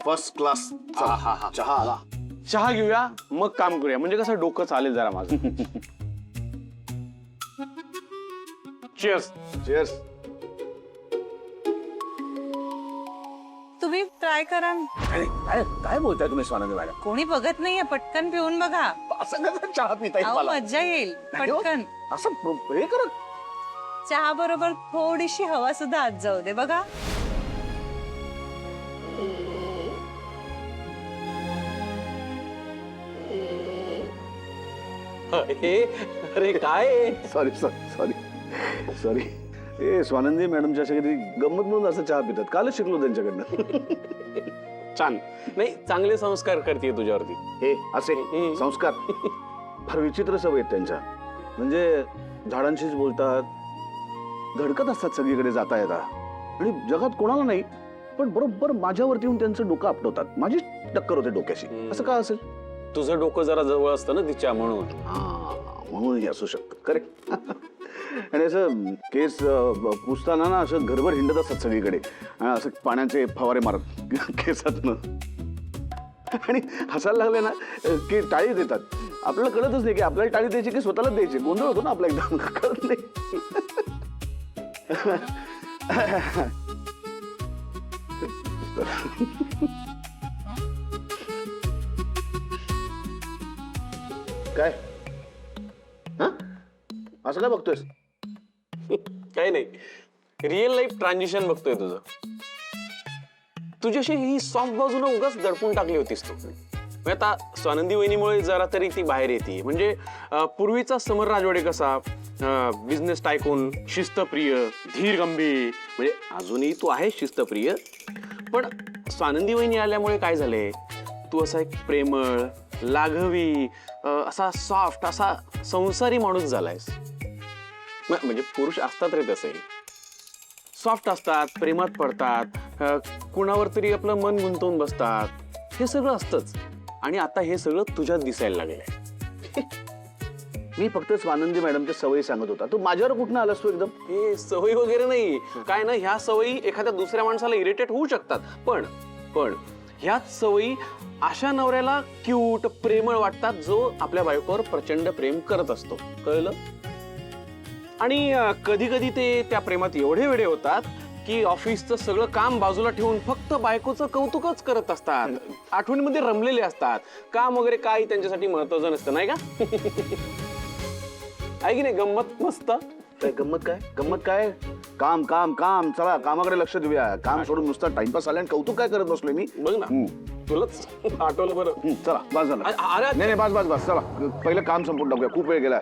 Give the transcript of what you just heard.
First class चहा आला. चहा घेऊया मग काम करूया, म्हणजे कसं डोकं चालेल जरा माझं. चीयर्स. चीयर्स. तुम्ही ट्राय करा. काय काय बोलताय तुम्ही स्वानंदी मॅडम? कोणी बघत नाहीये, पटकन पिऊन बघा. असं कसं चहा पिता येईल अहो, मला? मज्जा येईल. पटकन असं हे करत. चहा बरोबर थोडीशी हवा सुद्धा आत जाऊ दे बघा. अरे काय सॉरी सॉरी सॉरी सॉरी. ए स्वानंदी मॅडमच्या कधी गंमत म्हणून असं चहा पितात. कालच शिकलो त्यांच्याकडनं. छान. नाही, चांगले संस्कार करते तुझ्यावरती. हे असे संस्कार फार विचित्र सवय आहेत त्यांच्या. म्हणजे झाडांशीच बोलतात, धडकत असतात सगळीकडे जाता येता, आणि जगात कोणाला नाही पण बरोबर माझ्यावरती येऊन त्यांचं डोकं आपटवतात. माझी टक्कर होते डोक्याशी. असं का असेल? तुझं डोकं जरा जवळ असतं ना तिच्या, म्हणून. म्हणूनही असू शकतं. करेक्ट. आणि असं केस पुसताना ना असं घरभर हिंडत असतात सगळीकडे, असं पाण्याचे फवारे मारत केसातनं, आणि हसायला लागले ना की टाळी देतात. आपल्याला कळतच नाही की आपल्याला टाळी द्यायची की स्वतःलाच द्यायची. गोंधळ होतो ना आपला एकदम, कळत नाही. काय असं काय बघतोयस? काही नाही, रिअल लाईफ ट्रान्झिशन बघतोय तुझं. तुझ्याशी ही सॉफ्ट बाजून उगाच दडपून टाकली होतीस तू. आता स्वानंदी वहिनीमुळे जरा तरी ती बाहेर येते. म्हणजे पूर्वीचा समर राजवाडे कसा बिझनेस टायकून, शिस्तप्रिय, धीर गंभीर, म्हणजे अजूनही तू आहेस शिस्तप्रिय, पण स्वानंदी वहिनी आल्यामुळे काय झालंय, तू असा एक प्रेमळ, लाघवी, असा सॉफ्ट, असा संसारी माणूस झालायस. म्हणजे पुरुष असतात रे तसे, सॉफ्ट असतात, प्रेमात पडतात, कुणावर तरी आपलं मन गुंतवून बसतात. हे सगळं असतंच, आणि आता हे सगळं तुझ्यात दिसायला लागलंय. मी फक्त स्वानंदी मॅडमच्या सवयी सांगत होता. तू माझ्यावर कुठनं आलास तू एकदम? हे सवयी वगैरे नाही काय ना, ह्या सवयी एखाद्या दुसऱ्या माणसाला इरिटेट होऊ शकतात, पण ह्याच सवयी अशा नवऱ्याला क्यूट, प्रेमळ वाटतात जो आपल्या बायकोवर प्रचंड प्रेम करत असतो. कळलं? आणि कधी कधी ते त्या प्रेमात एवढे वेडे होतात की ऑफिसचं सगळं काम बाजूला ठेवून फक्त बायकोचं कौतुकच करत असतात. आठवणीमध्ये रमलेले असतात. काम वगैरे काही त्यांच्यासाठी महत्वाचं नसतं, नाही का? आहे की नाही? गंमत मस्त. काय गंमत? गंमत काय? काम काम काम. चला कामाकडे लक्ष देऊया. काम सोडून नुसता टाइमपास आला आणि कौतुक काय करत बसलोय मी? बघ ना, तुलाच आठवलं बरं. चला बस झालं. अरे नाही बस बस बस. चला पहिलं काम संपून टाकूया. खूप वेळ गेला.